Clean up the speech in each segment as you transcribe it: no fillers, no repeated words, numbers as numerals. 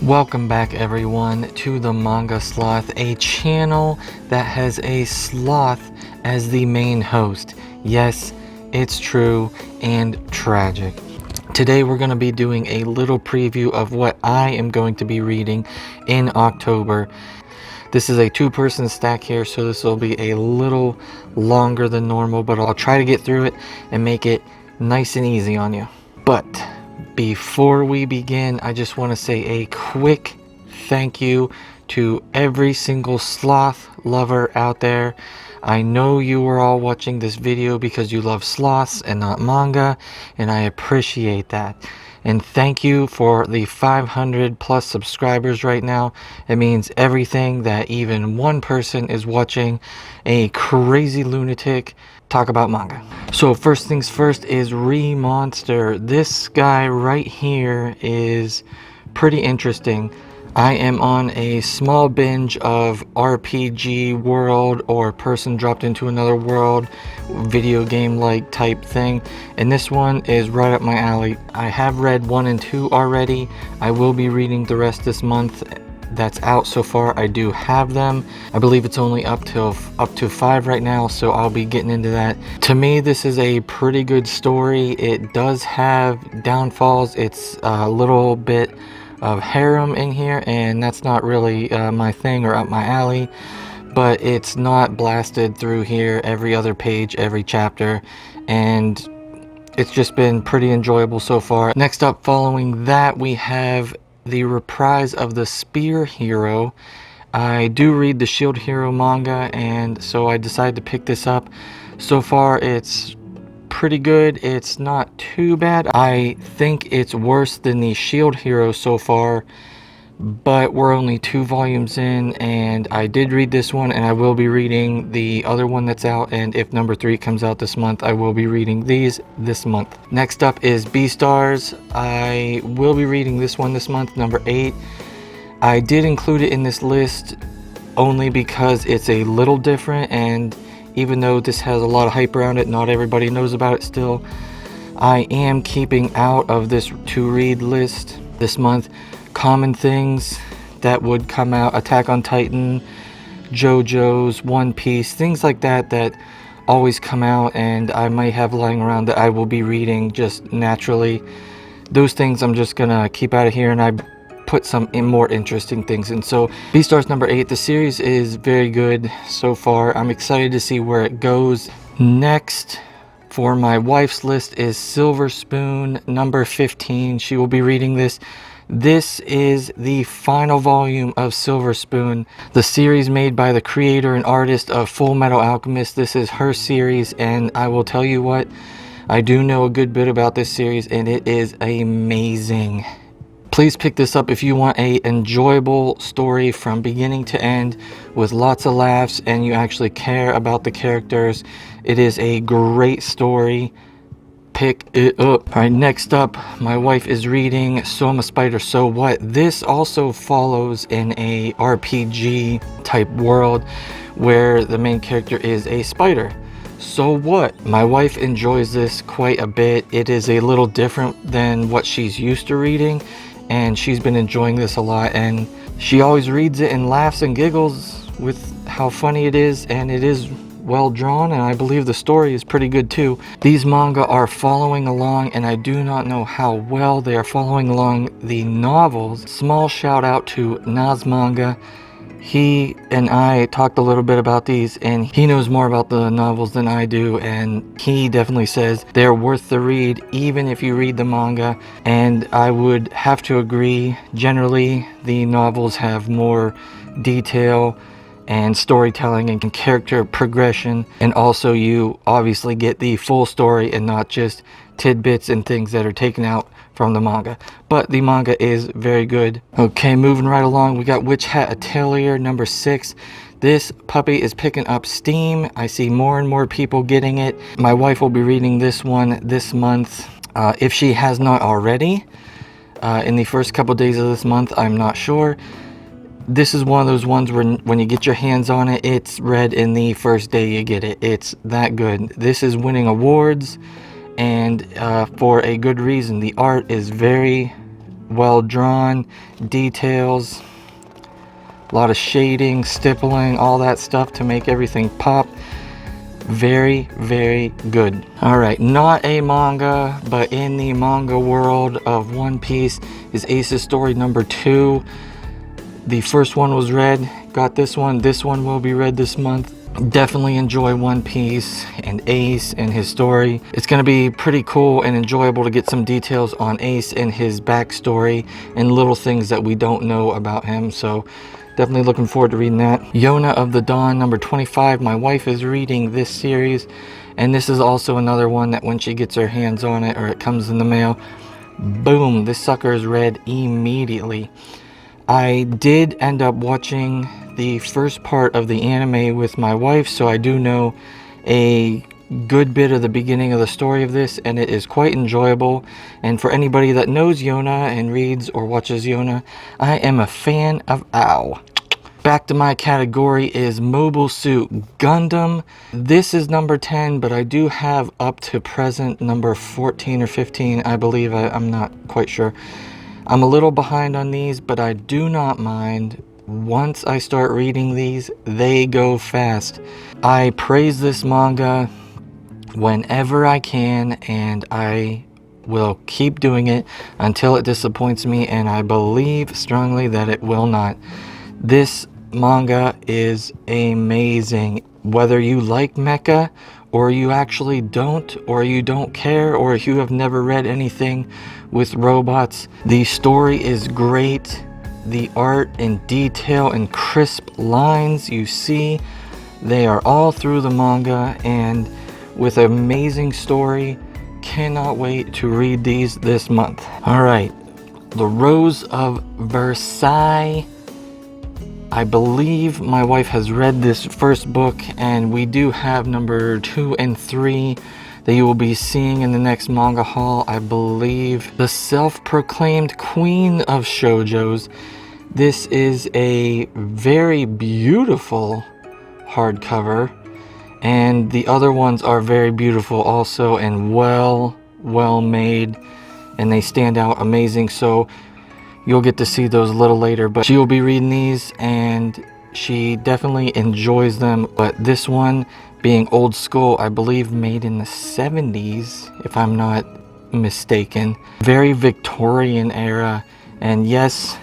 Welcome back everyone to the Manga Sloth, a channel that has a sloth as the main host. Yes, it's true and tragic. Today we're going to be doing a little preview of what I am going to be reading in October. This is a two-person stack here, so this will be a little longer than normal, but I'll try to get through it and make it nice and easy on you. But before we begin, I just want to say a quick thank you to every single sloth lover out there. I know you are all watching this video because you love sloths and not manga, and I appreciate that. And thank you for the 500 plus subscribers right now. It means everything that even one person is watching a crazy lunatic talk about manga. So first things first is Remonster. This guy right here is pretty interesting. I am on a small binge of RPG world or person dropped into another world, video game like type thing, and this one is right up my alley. I have read 1 and 2 already. I will be reading the rest this month. That's out so far. I do have them. I believe it's only up to 5 right now, so I'll be getting into that. To me, this is a pretty good story. It does have downfalls. It's a little bit of harem in here, and that's not really my thing or up my alley, but it's not blasted through here every other page, every chapter, and it's just been pretty enjoyable so far. Next up, following that, we have the reprise of the Spear Hero. I do read the Shield Hero manga, and so I decided to pick this up. So far it's pretty good. It's not too bad. I think it's worse than the Shield Hero so far, but we're only 2 volumes in, and I did read this one, and I will be reading the other one that's out, and if number 3 comes out this month, I will be reading these this month. Next up is Beastars. I will be reading this one this month, number 8. I did include it in this list only because it's a little different, and even though this has a lot of hype around it, not everybody knows about it still. I am keeping out of this to read list this month common things that would come out: Attack on Titan, JoJo's, One Piece, things like that that always come out and I might have lying around that I will be reading just naturally. Those things I'm just gonna keep out of here, and I put some more interesting things in. So Beastars number 8, the series is very good so far. I'm excited to see where it goes. Next for my wife's list is Silver Spoon number 15. She will be reading this. This is the final volume of Silver Spoon, the series made by the creator and artist of Full Metal Alchemist. This is her series, and I will tell you what, I do know a good bit about this series, and it is amazing. Please pick this up if you want a enjoyable story from beginning to end with lots of laughs and you actually care about the characters. It is a great story. Pick it up. Alright, next up, my wife is reading So I'm a Spider, So What? This also follows in a RPG type world where the main character is a spider. So what? My wife enjoys this quite a bit. It is a little different than what she's used to reading, and she's been enjoying this a lot, and she always reads it and laughs and giggles with how funny it is, and it is well drawn, and I believe the story is pretty good too. These manga are following along, and I do not know how well they are following along the novels. Small shout out to Naz Manga. He and I talked a little bit about these, and he knows more about the novels than I do, and he definitely says they're worth the read even if you read the manga, and I would have to agree. Generally, the novels have more detail and storytelling and character progression, and also you obviously get the full story and not just tidbits and things that are taken out from the manga. But the manga is very good. Okay, moving right along, we got Witch Hat Atelier number 6. This puppy is picking up steam. I see more and more people getting it. My wife will be reading this one this month, if she has not already. In the first couple days of this month, I'm not sure. This is one of those ones where when you get your hands on it, it's read in the first day you get it. It's that good. This is winning awards, and for a good reason. The art is very well drawn, details, a lot of shading, stippling, all that stuff to make everything pop. Very, very good. All right, not a manga, but in the manga world of One Piece is Ace's story number 2. The first one was read, got this one. This one will be read this month. Definitely enjoy One Piece and Ace and his story. It's going to be pretty cool and enjoyable to get some details on Ace and his backstory and little things that we don't know about him. So definitely looking forward to reading that. Yona of the Dawn number 25. My wife is reading this series, and this is also another one that when she gets her hands on it or it comes in the mail, boom, this sucker is read immediately. I did end up watching the first part of the anime with my wife, so I do know a good bit of the beginning of the story of this, and it is quite enjoyable. And for anybody that knows Yona and reads or watches Yona, I am a fan of OW. Back to my category is Mobile Suit Gundam. This is number 10, but I do have up to present number 14 or 15, I believe. I'm not quite sure. I'm a little behind on these, but I do not mind. Once I start reading these, they go fast. I praise this manga whenever I can, and I will keep doing it until it disappoints me, and I believe strongly that it will not. This manga is amazing. Whether you like mecha, or you actually don't, or you don't care, or if you have never read anything with robots, the story is great. The art and detail and crisp lines you see, they are all through the manga, and with an amazing story. Cannot wait to read these this month. All right, The Rose of Versailles. I believe my wife has read this first book, and we do have number 2 and 3 that you will be seeing in the next manga haul. I believe the self-proclaimed queen of shoujos. This is a very beautiful hardcover, and the other ones are very beautiful also, and well made, and they stand out amazing. So you'll get to see those a little later, but she will be reading these and she definitely enjoys them. But this one being old school, I believe made in the 70s, if I'm not mistaken. Very Victorian era, and yes,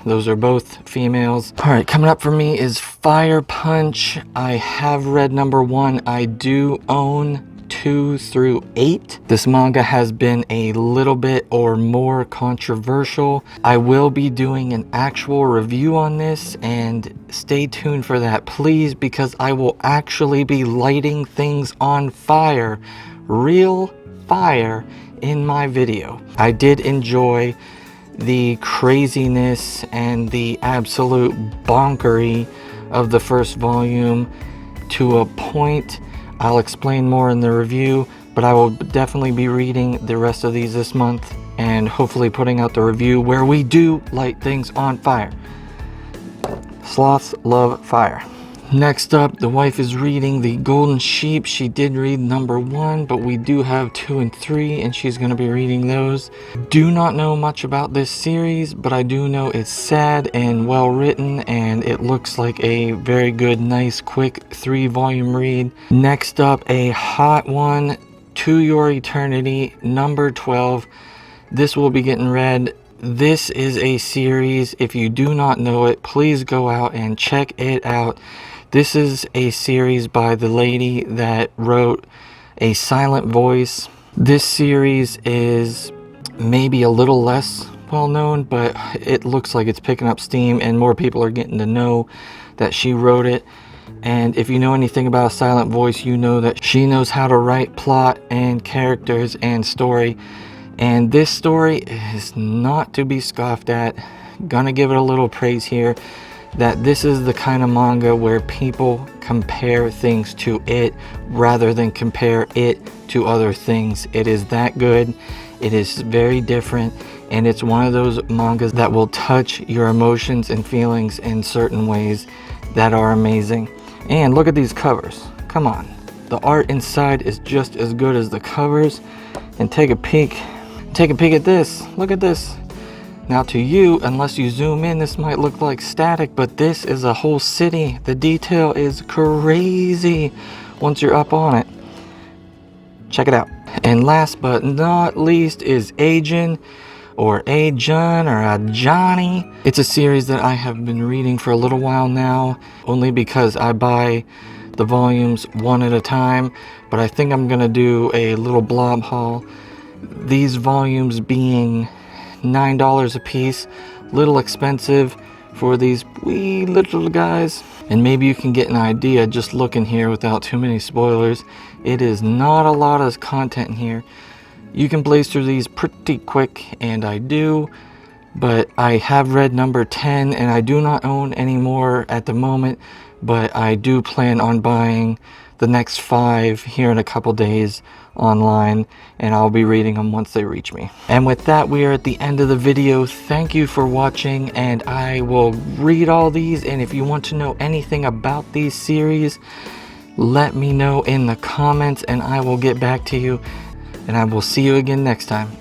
those are both females. All right, coming up for me is Fire Punch. I have read number 1. I do own 2 through 8. This manga has been a little bit or more controversial. I will be doing an actual review on this, and stay tuned for that, please, because I will actually be lighting things on fire, real fire, in my video. I did enjoy the craziness and the absolute bonkery of the first volume to a point. I'll explain more in the review, but I will definitely be reading the rest of these this month and hopefully putting out the review where we do light things on fire. Sloths love fire. Next up, the wife is reading The Golden Sheep. She did read number 1, but we do have 2 and 3, and she's going to be reading those. Do not know much about this series, but I do know it's sad and well written, and it looks like a very good, nice, quick 3-volume read. Next up, a hot one, To Your Eternity, number 12. This will be getting read. This is a series. If you do not know it, please go out and check it out. This is a series by the lady that wrote A Silent Voice. This series is maybe a little less well known, but it looks like it's picking up steam and more people are getting to know that she wrote it. And if you know anything about A Silent Voice, you know that she knows how to write plot and characters and story. And this story is not to be scoffed at. Gonna give it a little praise here, that this is the kind of manga where people compare things to it rather than compare it to other things. It is that good. It is very different, and it's one of those mangas that will touch your emotions and feelings in certain ways that are amazing. And look at these covers. Come on. The art inside is just as good as the covers. And take a peek at this. Look at this. Now to you, unless you zoom in, this might look like static, but this is a whole city. The detail is crazy once you're up on it. Check it out. And last but not least is Ajin, or Ajun, or a Johnny. It's a series that I have been reading for a little while now, only because I buy the volumes one at a time, but I think I'm gonna do a little blob haul. These volumes being $9 a piece, little expensive for these wee little guys. And maybe you can get an idea just looking here without too many spoilers. It is not a lot of content in here. You can blaze through these pretty quick, and I do, but I have read number 10 and I do not own any more at the moment, but I do plan on buying the next 5 here in a couple days online, and I'll be reading them once they reach me. And with that, we are at the end of the video. Thank you for watching, and I will read all these, and if you want to know anything about these series, let me know in the comments and I will get back to you, and I will see you again next time.